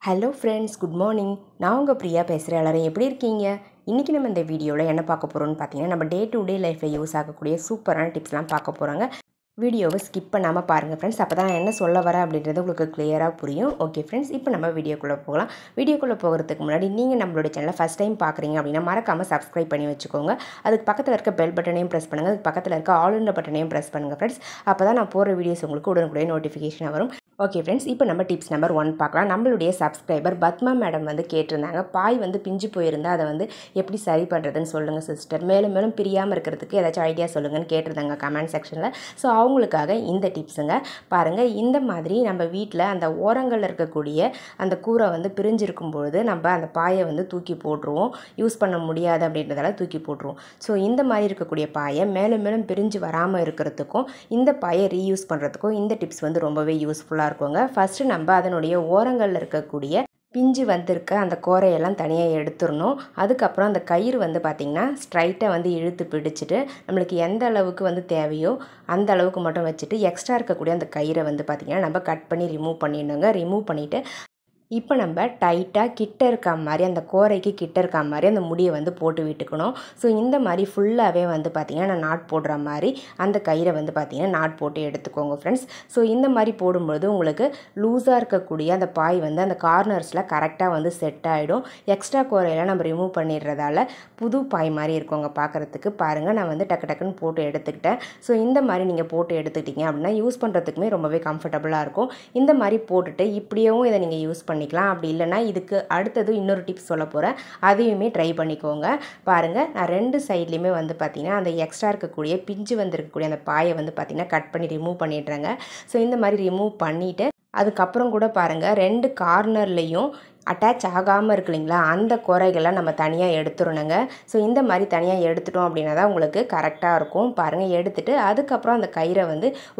Hello friends, good morning. நான் உங்கள் பிரியா பேசுகிறேன். எல்லாரும் எப்படி இருக்கீங்க? இன்றைக்கி நம்ம இந்த வீடியோவில் என்ன பார்க்க போகிறோம்னு பார்த்தீங்கன்னா, நம்ம டே டு டே லைஃப்பில் யூஸ் ஆகக்கூடிய சூப்பரான டிப்ஸ்லாம் பார்க்க போகிறாங்க. வீடியோவை ஸ்கிப் பண்ணாமல் பாருங்கள் ஃப்ரெண்ட்ஸ். அப்போ தான் நான் என்ன சொல்ல வரேன் அப்படின்றது உங்களுக்கு கிளியராக புரியும். ஓகே ஃப்ரெண்ட்ஸ், இப்போ நம்ம வீடியோக்குள்ளே போகலாம். வீடியோக்குள்ளே போகிறதுக்கு முன்னாடி நீங்கள் நம்மளோட சேனலை ஃபஸ்ட் டைம் பார்க்குறீங்க அப்படின்னா மறக்காமல் சப்ஸ்கிரைப் பண்ணி வச்சுக்கோங்க. அதுக்கு பக்கத்தில் இருக்க பெல் பட்டனையும் ப்ரெஸ் பண்ணுங்கள். அதுக்கு பக்கத்தில் இருக்க ஆல் இன் பட்டனையும் ப்ரெஸ் பண்ணுங்கள் ஃப்ரெண்ட்ஸ். அப்போ தான் நான் போகிற வீடியோஸ் உங்களுக்கு உடனுக்குடைய நோட்டிஃபிகேஷன் வரும். ஓகே ஃப்ரெண்ட்ஸ், இப்போ நம்ம டிப்ஸ் நம்பர் 1 பார்க்கலாம். நம்மளுடைய சப்ஸ்கிரைபர் பத்மா மேடம் கேட்டிருந்தாங்க, பாய் பிஞ்சு போயிருந்தால் அதை எப்படி சரி பண்ணுறதுன்னு சொல்லுங்கள் சிஸ்டர், மேலும் மேலும் பிரியாமல் இருக்கிறதுக்கு ஏதாச்சும் ஐடியா சொல்லுங்கன்னு கேட்டிருந்தாங்க கமெண்ட் செக்ஷனில். ஸோ அவங்களுக்காக இந்த டிப்ஸுங்க பாருங்கள். இந்த மாதிரி நம்ம வீட்டில் அந்த ஓரங்களில் இருக்கக்கூடிய அந்த கூரை பிரிஞ்சிருக்கும் பொழுது நம்ம அந்த பாயை தூக்கி போட்டுருவோம். யூஸ் பண்ண முடியாது அப்படின்றதால தூக்கி போட்டுருவோம். ஸோ இந்த மாதிரி இருக்கக்கூடிய பாயை மேலும் மேலும் பிரிஞ்சு வராமல் இருக்கிறதுக்கும் இந்த பாயை ரீயூஸ் பண்ணுறதுக்கும் இந்த டிப்ஸ் ரொம்பவே யூஸ்ஃபுல்லாக இருக்குங்க. ஃபஸ்ட்டு நம்ம அதனுடைய ஓரங்களில் இருக்கக்கூடிய பிஞ்சு வந்திருக்க அந்த கோரையெல்லாம் தனியாக எடுத்துடணும். அதுக்கப்புறம் அந்த கயிறு பார்த்திங்கன்னா ஸ்ட்ரைட்டாக இழுத்து பிடிச்சிட்டு நம்மளுக்கு எந்த அளவுக்கு தேவையோ அந்த அளவுக்கு மட்டும் வச்சுட்டு எக்ஸ்ட்ரா இருக்கக்கூடிய அந்த கயிறை பார்த்திங்கன்னா நம்ம கட் பண்ணி ரிமூவ் பண்ணிடணுங்க. ரிமூவ் பண்ணிவிட்டு இப்போ நம்ம டைட்டாக கிட்ட இருக்க மாதிரி அந்த கோரைக்கு கிட்ட இருக்க மாதிரி அந்த முடியை போட்டு விட்டுக்கணும். ஸோ இந்த மாதிரி ஃபுல்லாகவே பார்த்திங்கன்னா நான் நாட் போடுற மாதிரி அந்த கயிறை பார்த்திங்கன்னா நாட் போட்டு எடுத்துக்கோங்க ஃப்ரெண்ட்ஸ். ஸோ இந்த மாதிரி போடும்பொழுது உங்களுக்கு லூஸாக இருக்கக்கூடிய அந்த பாய் அந்த கார்னர்ஸில் கரெக்டாக செட் ஆகிடும். எக்ஸ்ட்ரா கோரையெல்லாம் நம்ம ரிமூவ் பண்ணிடுறதால புது பாய் மாதிரி இருக்குங்க பார்க்குறதுக்கு. பாருங்கள், நான் டக்கு டக்குன்னு போட்டு எடுத்துக்கிட்டேன். ஸோ இந்த மாதிரி நீங்கள் போட்டு எடுத்துக்கிட்டீங்க அப்படின்னா யூஸ் பண்ணுறதுக்குமே ரொம்பவே கம்ஃபர்டபுளாக இருக்கும். இந்த மாதிரி போட்டுட்டு இப்படியேவும் இதை நீங்கள் யூஸ் பண்ணிக்கலாம். அப்படி இல்லைனா இதுக்கு அடுத்தது இன்னொரு டிப்ஸ் சொல்ல போகிறேன், அதையுமே ட்ரை பண்ணிக்கோங்க. பாருங்கள், நான் 2 சைட்லேயுமே பார்த்திங்கன்னா அந்த எக்ஸ்ட்ரா இருக்கக்கூடிய பிஞ்சு இருக்கக்கூடிய அந்த பாயை பார்த்திங்கன்னா கட் பண்ணி ரிமூவ் பண்ணிடுறேங்க. ஸோ இந்த மாதிரி ரிமூவ் பண்ணிவிட்டு அதுக்கப்புறம் கூட பாருங்கள் 2 கார்னர்லேயும் அட்டாச் ஆகாமல் இருக்கு இல்லைங்களா, அந்த குறைகள்லாம் நம்ம தனியாக எடுத்துடணுங்க. ஸோ இந்த மாதிரி தனியாக எடுத்துட்டோம் அப்படின்னா தான் உங்களுக்கு கரெக்டாக இருக்கும். பாருங்கள், எடுத்துகிட்டு அதுக்கப்புறம் அந்த கயிறை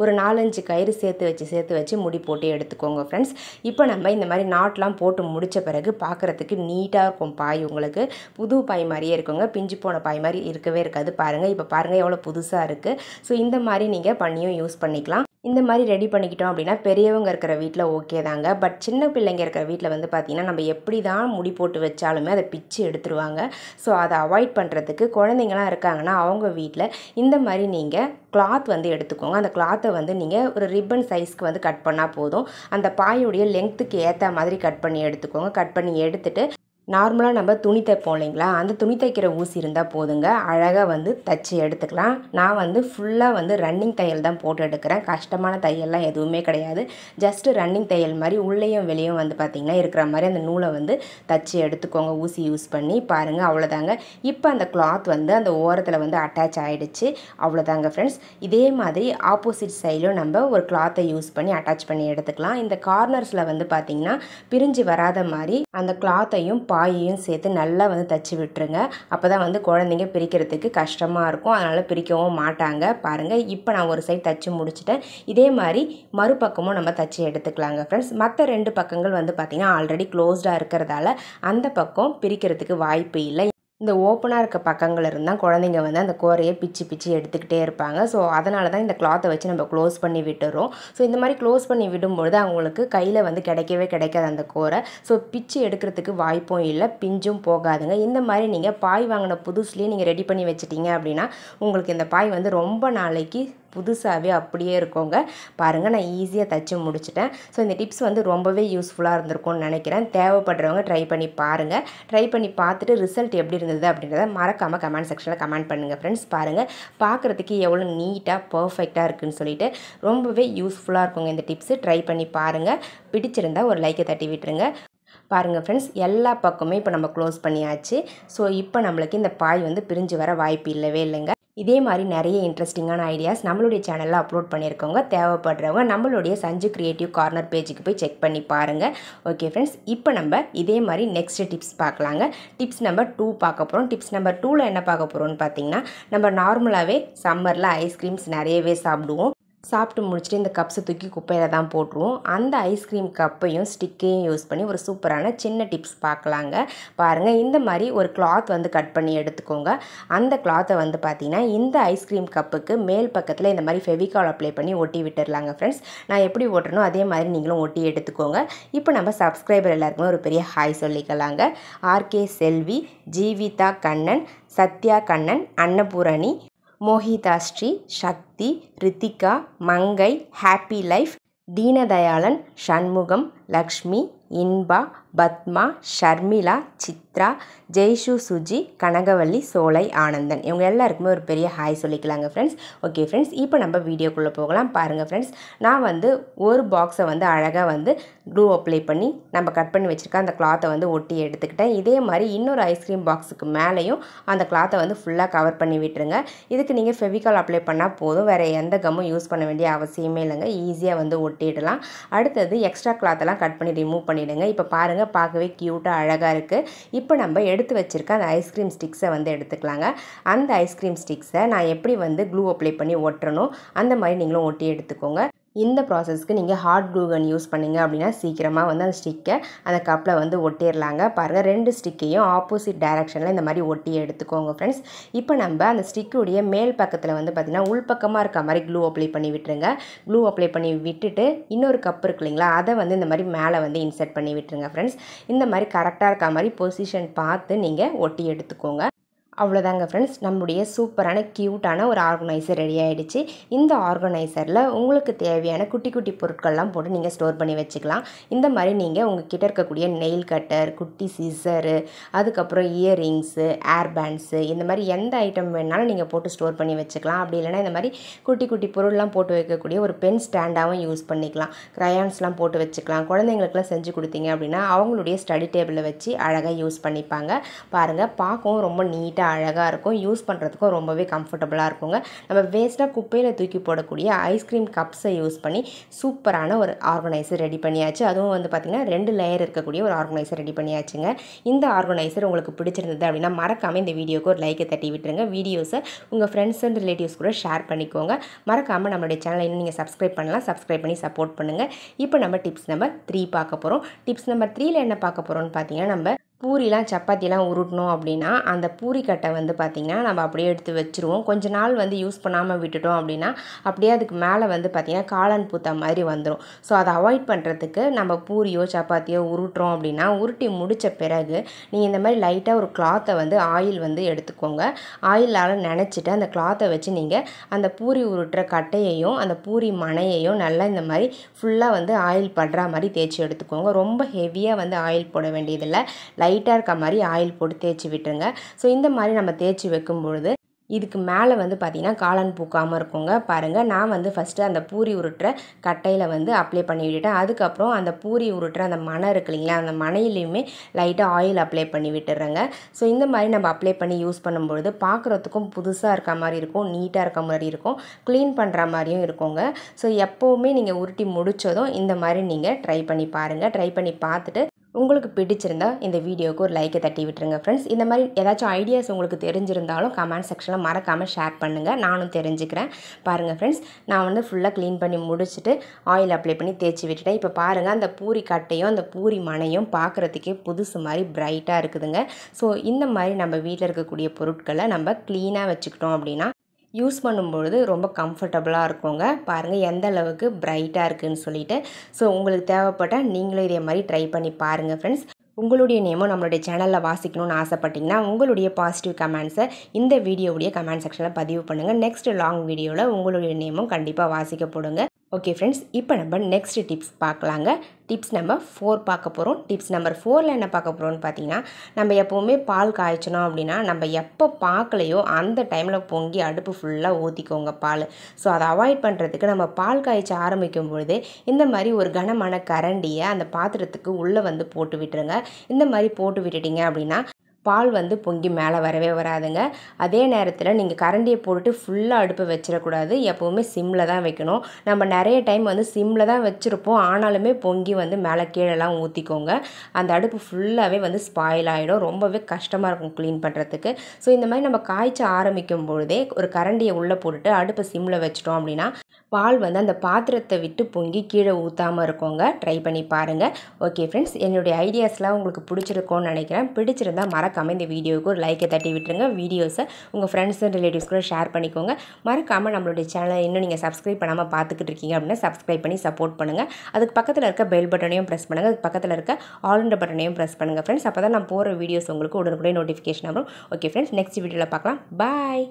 ஒரு 4-5 கயிறு சேர்த்து வச்சு முடி போட்டு எடுத்துக்கோங்க ஃப்ரெண்ட்ஸ். இப்போ நம்ம இந்த மாதிரி நாட்லாம் போட்டு முடித்த பிறகு பார்க்குறதுக்கு நீட்டாக இருக்கும் பாய். உங்களுக்கு புது பாய் மாதிரியே இருக்குங்க, பிஞ்சு போன பாய் மாதிரி இருக்கவே இருக்காது. பாருங்கள், இப்போ பாருங்கள் எவ்வளோ புதுசாக இருக்குது. ஸோ இந்த மாதிரி நீங்கள் பண்ணியும் யூஸ் பண்ணிக்கலாம். இந்த மாதிரி ரெடி பண்ணிக்கிட்டோம் அப்படின்னா பெரியவங்க இருக்கிற வீட்டில் ஓகே தாங்க. பட் சின்ன பிள்ளைங்க இருக்கிற வீட்டில் பார்த்திங்கன்னா நம்ம எப்படி தான் முடி போட்டு வச்சாலுமே அதை பிச்சு எடுத்துருவாங்க. ஸோ அதை அவாய்ட் பண்ணுறதுக்கு குழந்தைங்களாம் இருக்காங்கன்னா அவங்க வீட்டில் இந்த மாதிரி நீங்கள் கிளாத் எடுத்துக்கோங்க. அந்த கிளாத்தை நீங்கள் ஒரு ரிப்பன் சைஸ்க்கு கட் பண்ணால் போதும். அந்த பாயுடைய லெங்க்த்துக்கு ஏற்ற மாதிரி கட் பண்ணி எடுத்துக்கோங்க. கட் பண்ணி எடுத்துகிட்டு நார்மலாக நம்ம துணி தைப்போம் இல்லைங்களா, அந்த துணி தைக்கிற ஊசி இருந்தால் போதுங்க, அழகாக தைச்சி எடுத்துக்கலாம். நான் ஃபுல்லாக ரன்னிங் தையல் தான் போட்டு எடுக்கிறேன். கஷ்டமான தையல்லாம் எதுவுமே கிடையாது. ஜஸ்ட்டு ரன்னிங் தையல் மாதிரி உள்ளேயும் வெளியும் பார்த்திங்கன்னா இருக்கிற மாதிரி அந்த நூலை தைச்சி எடுத்துக்கோங்க ஊசி யூஸ் பண்ணி. பாருங்கள், அவ்வளோதாங்க. இப்போ அந்த கிளாத் அந்த ஓரத்தில் அட்டாச் ஆகிடுச்சு. அவ்வளோதாங்க ஃப்ரெண்ட்ஸ். இதே மாதிரி ஆப்போசிட் சைடிலும் நம்ம ஒரு கிளாத்தை யூஸ் பண்ணி அட்டாச் பண்ணி எடுத்துக்கலாம். இந்த கார்னர்ஸில் பார்த்திங்கன்னா பிரிஞ்சு வராத மாதிரி அந்த கிளாத்தையும் பாயையும் சேர்த்து நல்லா தைச்சி விட்டுருங்க. அப்போ தான் குழந்தைங்க பிரிக்கிறதுக்கு கஷ்டமாக இருக்கும். அதனால் பிரிக்கவும் மாட்டாங்க. பாருங்கள், இப்போ நான் ஒரு சைடு தைச்சி முடிச்சிட்டேன். இதே மாதிரி மறுபக்கமும் நம்ம தைச்சி எடுத்துக்கலாங்க ஃப்ரெண்ட்ஸ். மற்ற 2 பக்கங்கள் பார்த்திங்கன்னா ஆல்ரெடி க்ளோஸ்டாக இருக்கிறதால அந்த பக்கம் பிரிக்கிறதுக்கு வாய்ப்பு இல்லை. இந்த ஓப்பனாக இருக்க பக்கங்கள் இருந்தால் குழந்தைங்க அந்த கோரையை பிச்சு எடுத்துக்கிட்டே இருப்பாங்க. ஸோ அதனால தான் இந்த கிளாத்தை வச்சு நம்ம க்ளோஸ் பண்ணி விட்டுறோம். ஸோ இந்த மாதிரி க்ளோஸ் பண்ணி விடும்பொழுது அவங்களுக்கு கையில் கிடைக்கவே கிடைக்காது அந்த கோரை. ஸோ பிச்சு எடுக்கிறதுக்கு வாய்ப்பும் இல்லை, பிஞ்சும் போகாதுங்க. இந்த மாதிரி நீங்கள் பாய் வாங்கின புதுசுலேயே நீங்கள் ரெடி பண்ணி வச்சிட்டிங்க அப்படின்னா உங்களுக்கு இந்த பாய் ரொம்ப நாளைக்கு புதுசாகவே அப்படியே இருக்குங்க. பாருங்கள், நான் ஈஸியாக தைச்சி முடிச்சிட்டேன். ஸோ இந்த டிப்ஸ் ரொம்பவே யூஸ்ஃபுல்லாக இருந்திருக்கும்னு நினைக்கிறேன். தேவைப்படுறவங்க ட்ரை பண்ணி பாருங்கள். ட்ரை பண்ணி பார்த்துட்டு ரிசல்ட் எப்படி இருந்தது அப்படின்றத மறக்காமல் கமெண்ட் செக்ஷனில் கமெண்ட் பண்ணுங்கள் ஃப்ரெண்ட்ஸ். பாருங்கள், பார்க்குறதுக்கு எவ்வளோ நீட்டாக பர்ஃபெக்டாக இருக்குதுன்னு சொல்லிட்டு ரொம்பவே யூஸ்ஃபுல்லாக இருக்குங்க இந்த டிப்ஸு. ட்ரை பண்ணி பாருங்கள். பிடிச்சிருந்தா ஒரு லைக்கை தட்டி விட்டுருங்க. பாருங்கள் ஃப்ரெண்ட்ஸ், எல்லா பக்கமே இப்போ நம்ம க்ளோஸ் பண்ணியாச்சு. ஸோ இப்போ நம்மளுக்கு இந்த பாய் பிரிஞ்சு வர வாய்ப்பு இல்லவே இல்லைங்க. இதே மாதிரி நிறைய இன்ட்ரெஸ்டிங்கான ஐடியாஸ் நம்மளுடைய சேனலில் அப்லோட் பண்ணியிருக்கோங்க. தேவைப்படுறவங்க நம்மளுடைய சஞ்சு கிரியேட்டிவ் கார்னர் பேஜுக்கு போய் செக் பண்ணி பாருங்கள். ஓகே ஃப்ரெண்ட்ஸ், இப்போ நம்ம இதே மாதிரி நெக்ஸ்ட் டிப்ஸ் பார்க்கலாங்க. டிப்ஸ் நம்பர் 2 பார்க்க போகிறோம். டிப்ஸ் நம்பர் 2ல் என்ன பார்க்க போகிறோம்னு பார்த்தீங்கன்னா, நம்ம நார்மலாகவே சம்மரில் ஐஸ்கிரீம்ஸ் நிறையவே சாப்பிடுவோம். சாப்பிட்டு முடிச்சுட்டு இந்த கப்ஸை தூக்கி குப்பையில் தான் போட்டுருவோம். அந்த ஐஸ்கிரீம் கப்பையும் ஸ்டிக்கையும் யூஸ் பண்ணி ஒரு சூப்பரான சின்ன டிப்ஸ் பார்க்கலாங்க. பாருங்கள், இந்த மாதிரி ஒரு கிளாத் வந்து கட் பண்ணி எடுத்துக்கோங்க. அந்த கிளாத்தை வந்து பார்த்திங்கன்னா இந்த ஐஸ்கிரீம் கப்புக்கு மேல் பக்கத்தில் இந்த மாதிரி ஃபெவிகால் அப்ளை பண்ணி ஒட்டி விட்டுடலாங்க ஃப்ரெண்ட்ஸ். நான் எப்படி ஒட்டணும் அதே மாதிரி நீங்களும் ஒட்டி எடுத்துக்கோங்க. இப்போ நம்ம சப்ஸ்கிரைபர் எல்லாருக்குமே ஒரு பெரிய ஹாய் சொல்லிக்கலாங்க. ஆர்கே செல்வி, ஜீவிதா கண்ணன், சத்யா கண்ணன், அன்னபூரணி, மோஹிதா ஸ்ரீ, சக்தி, ரித்திகா, மங்கை, ஹாப்பி லைஃப், தீனதயாளன், சண்முகம், லக்ஷ்மி, இன்பா, பத்மா, ஷர்மிளா, சித்ரா, ஜெய்ஷு, சுஜி, கனகவல்லி, சோலை, ஆனந்தன், இவங்க எல்லாருக்குமே ஒரு பெரிய ஹாய் சொல்லிக்கலாங்க ஃப்ரெண்ட்ஸ். ஓகே ஃப்ரெண்ட்ஸ், இப்போ நம்ம வீடியோக்குள்ளே போகலாம். பாருங்கள் ஃப்ரெண்ட்ஸ், நான் வந்து ஒரு பாக்ஸை வந்து அழகாக வந்து க்ளூ அப்ளை பண்ணி நம்ம கட் பண்ணி வச்சுருக்க அந்த கிளாத்தை வந்து ஒட்டி எடுத்துக்கிட்டேன். இதே மாதிரி இன்னொரு ஐஸ்கிரீம் பாக்ஸுக்கு மேலேயும் அந்த கிளாத்தை வந்து ஃபுல்லாக கவர் பண்ணி விட்டுருங்க. இதுக்கு நீங்கள் ஃபெவிகால் அப்ளை பண்ணால் போதும், வேறு எந்த கம்மும் யூஸ் பண்ண வேண்டிய அவசியமே இல்லைங்க. ஈஸியாக வந்து ஒட்டிடலாம். அடுத்தது எக்ஸ்ட்ரா கிளாத்தெல்லாம் கட் பண்ணி ரிமூவ் பண்ணிவிடுங்க. இப்போ பாருங்கள், பார்க்கவே க்யூட்டாக அழகாக இருக்குது. இப்போ நம்ம எடுத்து வச்சுருக்க அந்த ஐஸ்கிரீம் ஸ்டிக்ஸை வந்து எடுத்துக்கலாங்க. அந்த ஐஸ்கிரீம் ஸ்டிக்ஸை நான் எப்படி வந்து க்ளூ அப்ளை பண்ணி ஒட்டுறனோ அந்த மாதிரி நீங்களும் ஒட்டி எடுத்துக்கோங்க. இந்த ப்ராசஸ்க்கு நீங்கள் ஹாட் க்ளூ கன் யூஸ் பண்ணிங்க அப்படின்னா சீக்கிரமாக வந்து அந்த ஸ்டிக்கை அந்த கப்பில் வந்து ஒட்டிடலாங்க. பாருங்கள், 2 ஸ்டிக்கையும் ஆப்போசிட் டைரக்ஷனில் இந்த மாதிரி ஒட்டி எடுத்துக்கோங்க ஃப்ரெண்ட்ஸ். இப்போ நம்ம அந்த ஸ்டிக்குடைய மேல் பக்கத்தில் வந்து பார்த்திங்கன்னா உள்பக்கமாக இருக்க மாதிரி க்ளூ அப்ளை பண்ணி விட்டுருங்க. க்ளூ அப்ளை பண்ணி விட்டுட்டு இன்னொரு கப் இருக்கு இல்லைங்களா, அதை வந்து இந்த மாதிரி மேலே வந்து இன்சர்ட் பண்ணி விட்டுருங்க ஃப்ரெண்ட்ஸ். இந்த மாதிரி கரெக்டாக இருக்க மாதிரி பொசிஷன் பார்த்து நீங்கள் ஒட்டி எடுத்துக்கோங்க. அவ்வளோதாங்க ஃப்ரெண்ட்ஸ், நம்மளுடைய சூப்பரான க்யூட்டான ஒரு ஆர்கனைசர் ரெடி ஆகிடுச்சு. இந்த ஆர்கனைசரில் உங்களுக்கு தேவையான குட்டி குட்டி பொருட்கள்லாம் போட்டு நீங்கள் ஸ்டோர் பண்ணி வச்சுக்கலாம். இந்த மாதிரி நீங்கள் உங்கள் கிட்ட இருக்கக்கூடிய நெயில் கட்டர், குட்டி சிசரு, அதுக்கப்புறம் இயரிங்ஸு, ஏர் பேண்ட்ஸு, இந்த மாதிரி எந்த ஐட்டம் வேணாலும் நீங்கள் போட்டு ஸ்டோர் பண்ணி வச்சுக்கலாம். அப்படி இல்லைனா இந்த மாதிரி குட்டி குட்டி பொருள்லாம் போட்டு வைக்கக்கூடிய ஒரு பென் ஸ்டாண்டாகவும் யூஸ் பண்ணிக்கலாம். க்ரையான்ஸ்லாம் போட்டு வச்சுக்கலாம். குழந்தைங்களுக்குலாம் செஞ்சு கொடுத்தீங்க அப்படின்னா அவங்களுடைய ஸ்டடி டேபிளில் வச்சு அழகாக யூஸ் பண்ணிப்பாங்க. பாருங்கள், பார்க்கவும் ரொம்ப நீட்டாக அழகாக இருக்கும். யூஸ் பண்ணுறதுக்கும் ரொம்பவே கம்ஃபர்டபுளாக இருக்குங்க. நம்ம வேஸ்ட்டாக குப்பையில் தூக்கி போடக்கூடிய ஐஸ்கிரீம் கப்ஸை யூஸ் பண்ணி சூப்பரான ஒரு ஆர்கனைசர் ரெடி பண்ணியாச்சு. அதுவும் வந்து பார்த்திங்கன்னா 2 லேயர் இருக்கக்கூடிய ஒரு ஆர்கனைசர் ரெடி பண்ணியாச்சுங்க. இந்த ஆர்கனைசர் உங்களுக்கு பிடிச்சிருந்தது அப்படின்னா மறக்காமல் இந்த வீடியோக்கு ஒரு லைக்கை தட்டி விட்டுருங்க. வீடியோஸை உங்கள் ஃப்ரெண்ட்ஸ் அண்ட் ரிலேட்டிவ்ஸ் கூட ஷேர் பண்ணிக்கோங்க. மறக்காமல் நம்மளுடைய சேனலை இன்னும் நீங்கள் சப்ஸ்கிரைப் பண்ணலாம். சப்ஸ்கிரைப் பண்ணி சப்போர்ட் பண்ணுங்கள். இப்போ நம்ம டிப்ஸ் நம்பர் 3 பார்க்க போகிறோம். டிப்ஸ் நம்பர் 3ல் என்ன பார்க்க போகிறோம்னு பார்த்தீங்கன்னா, நம்ம பூரிலாம் சப்பாத்திலாம் உருட்டணும் அப்படின்னா அந்த பூரி கட்டை வந்து பார்த்திங்கன்னா நம்ம அப்படியே எடுத்து வச்சுருவோம். கொஞ்ச நாள் வந்து யூஸ் பண்ணாமல் விட்டுட்டோம் அப்படின்னா அப்படியே அதுக்கு மேலே வந்து பார்த்திங்கன்னா காளான் பூத்த மாதிரி வந்துடும். ஸோ அதை அவாய்ட் பண்ணுறதுக்கு நம்ம பூரியோ சப்பாத்தியோ உருட்டுறோம் அப்படின்னா உருட்டி முடித்த பிறகு நீங்கள் இந்த மாதிரி லைட்டாக ஒரு கிளாத்தை வந்து ஆயில் வந்து எடுத்துக்கோங்க. ஆயிலால் நினச்சிட்டு அந்த கிளாத்தை வச்சு நீங்கள் அந்த பூரி உருட்டுற கட்டையையும் அந்த பூரி மனையையும் நல்லா இந்த மாதிரி ஃபுல்லாக வந்து ஆயில் படுற மாதிரி தேய்ச்சி எடுத்துக்கோங்க. ரொம்ப ஹெவியாக வந்து ஆயில் போட வேண்டியதில்லை, லைட்டாக இருக்க மாதிரி ஆயில் போட்டு தேய்ச்சி விட்டுருங்க. ஸோ இந்த மாதிரி நம்ம தேய்ச்சி வைக்கும்பொழுது இதுக்கு மேலே வந்து பார்த்திங்கன்னா காளான் பூக்காமல் இருக்குங்க. பாருங்கள், நான் வந்து ஃபஸ்ட்டு அந்த பூரி உருட்டுற கட்டையில் வந்து அப்ளை பண்ணி விட்டுட்டேன். அதுக்கப்புறம் அந்த பூரி உருட்டுற அந்த மணை இருக்கு இல்லைங்களா, அந்த மணையிலையுமே லைட்டாக ஆயில் அப்ளை பண்ணி விட்டுறேங்க. ஸோ இந்த மாதிரி நம்ம அப்ளை பண்ணி யூஸ் பண்ணும்பொழுது பார்க்குறதுக்கும் புதுசாக இருக்க மாதிரி இருக்கும், நீட்டாக இருக்க மாதிரி இருக்கும், க்ளீன் பண்ணுற மாதிரியும் இருக்குங்க. ஸோ எப்போவுமே நீங்கள் உருட்டி முடித்ததும் இந்த மாதிரி நீங்கள் ட்ரை பண்ணி பாருங்கள். ட்ரை பண்ணி பார்த்துட்டு உங்களுக்கு பிடிச்சிருந்தா இந்த வீடியோவுக்கு ஒரு லைக்கை தட்டி விட்டுருங்க ஃப்ரெண்ட்ஸ். இந்த மாதிரி ஏதாச்சும் ஐடியாஸ் உங்களுக்கு தெரிஞ்சிருந்தாலும் கமெண்ட் செக்ஷனில் மறக்காமல் ஷேர் பண்ணுங்கள், நானும் தெரிஞ்சுக்கிறேன். பாருங்கள் ஃப்ரெண்ட்ஸ், நான் வந்து ஃபுல்லாக க்ளீன் பண்ணி முடிச்சுட்டு ஆயில் அப்ளை பண்ணி தேய்ச்சி விட்டுட்டேன். இப்போ பாருங்கள், அந்த பூரி கட்டையும் அந்த பூரி மனையும் பார்க்குறதுக்கே புதுசு மாதிரி பிரைட்டாக இருக்குதுங்க. ஸோ இந்த மாதிரி நம்ம வீட்டில் இருக்கக்கூடிய பொருட்களை நம்ம க்ளீனாக வச்சுக்கிட்டோம் அப்படின்னா யூஸ் பண்ணும்பொழுது ரொம்ப கம்ஃபர்டபுளாக இருக்குங்க. பாருங்கள் எந்த அளவுக்கு பிரைட்டாக இருக்குதுன்னு சொல்லிட்டு. ஸோ உங்களுக்கு தேவைப்பட்டால் நீங்களும் இதே மாதிரி ட்ரை பண்ணி பாருங்கள் ஃப்ரெண்ட்ஸ். உங்களுடைய நேமும் நம்மளுடைய சேனலில் வாசிக்கணும்னு ஆசைப்பட்டிங்கன்னா உங்களுடைய பாசிட்டிவ் கமெண்ட்ஸை இந்த வீடியோவுடைய கமெண்ட் செக்ஷனில் பதிவு பண்ணுங்கள். நெக்ஸ்ட் லாங் வீடியோவில் உங்களுடைய நேமும் கண்டிப்பாக வாசிக்கப்படுங்க. ஓகே ஃப்ரெண்ட்ஸ், இப்போ நம்ம நெக்ஸ்ட் டிப்ஸ் பார்க்கலாங்க. டிப்ஸ் நம்பர் 4 பார்க்க போகிறோம். டிப்ஸ் நம்பர் 4ல் என்ன பார்க்க போகிறோம்னு பார்த்தீங்கன்னா, நம்ம எப்போவுமே பால் காய்ச்சணும் அப்படின்னா நம்ம எப்போ பார்க்கலையோ அந்த டைமில் பொங்கி அடுப்பு ஃபுல்லாக ஊற்றிக்கோங்க பால். ஸோ அதை அவாய்ட் பண்ணுறதுக்கு நம்ம பால் காய்ச்ச ஆரம்பிக்கும் பொழுது இந்த மாதிரி ஒரு கனமான கரண்டியை அந்த பாத்திரத்துக்கு உள்ளே வந்து போட்டு விட்டுருங்க. இந்த மாதிரி போட்டு விட்டுட்டிங்க அப்படின்னா பால் வந்து பொங்கி மேலே வரவே வராதுங்க. அதே நேரத்தில் நீங்கள் கரண்டியை போட்டுட்டு ஃபுல்லாக அடுப்பை வச்சிடக்கூடாது, எப்போவுமே சிம்மில் தான் வைக்கணும். நம்ம நிறைய டைம் வந்து சிம்மில் தான் வச்சுருப்போம், ஆனாலுமே பொங்கி வந்து மேலே கீழெல்லாம் ஊற்றிக்கோங்க. அந்த அடுப்பு ஃபுல்லாகவே வந்து ஸ்பாயில் ஆகிடும், ரொம்பவே கஷ்டமாக இருக்கும் க்ளீன் பண்ணுறதுக்கு. ஸோ இந்த மாதிரி நம்ம காய்ச்ச ஆரம்பிக்கும் பொழுதே ஒரு கரண்டியை உள்ளே போட்டுட்டு அடுப்பை சிம்மில் வச்சிட்டோம் அப்படின்னா பால் வந்து அந்த பாத்திரத்தை விட்டு பொங்கி கீழே ஊற்றாமல் இருக்கோங்க. ட்ரை பண்ணி பாருங்கள். ஓகே ஃப்ரெண்ட்ஸ், என்னுடைய ஐடியாஸ்லாம் உங்களுக்கு பிடிச்சிருக்கோன்னு நினைக்கிறேன். பிடிச்சிருந்தால் மறக்காமல் இந்த வீடியோவுக்கு ஒரு லைக்கை தட்டி விட்டுருங்க. வீடியோஸை உங்கள் ஃப்ரெண்ட்ஸ் அண்ட் ரிலேட்டிவ்ஸ் கூட ஷேர் பண்ணிக்கோங்க. மறக்காமல் நம்மளுடைய சேனலை இன்னும் நீங்கள் சப்ஸ்கிரைப் பண்ணாமல் பார்த்துக்கிட்டு இருக்கீங்க அப்படின்னா சப்ஸ்கிரைப் பண்ணி சப்போர்ட் பண்ணுங்கள். அதுக்கு பக்கத்தில் இருக்க பெல் பட்டனையும் ப்ரெஸ் பண்ணுங்கள். அதுக்கு பக்கத்தில் இருக்க ஆல்ன்ற பட்டனையும் ப்ரெஸ் பண்ணுங்கள் ஃப்ரெண்ட்ஸ். அப்போ தான் நான் போகிற வீடியோஸ் உங்களுக்கு உடனுக்குடைய நோட்டிஃபிகேஷன் வரும். ஓகே ஃப்ரெண்ட்ஸ், நெக்ஸ்ட் வீடியோவில் பார்க்கலாம். பாய்.